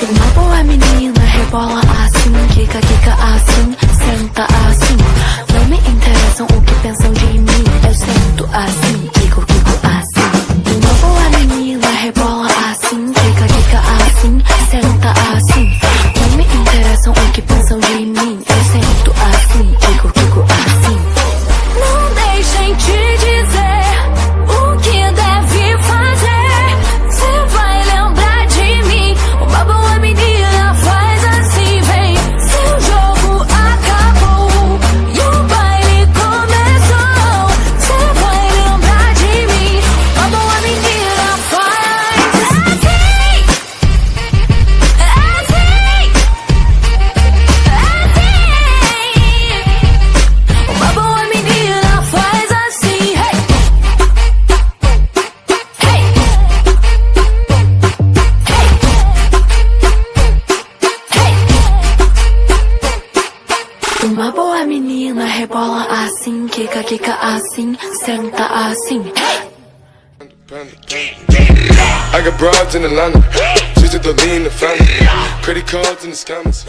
Uma boa menina rebola assim, quica, quica assim, senta assim. Não me interessam o que pensam de mim, eu sento assim, quico, quico assim. Uma boa menina rebola assim, quica, quica assim, senta assim. Não me interessam o que pensam de mim, eu sento assim, quico, quico assim. Não deixem te dizer o que deve fazer. Cê vai lembrar de mim. Uma boa menina faz assim, vem. Seu jogo acabou e o baile começou. Cê vai lembrar de mim. Uma boa menina faz assim, assim, assim. Uma boa menina faz assim, hey, hey, hey. Uma boa menina rebola assim, quica, quica assim, senta assim. I got broads in Atlanta, just to the lean, the family, credit cards in the scammers.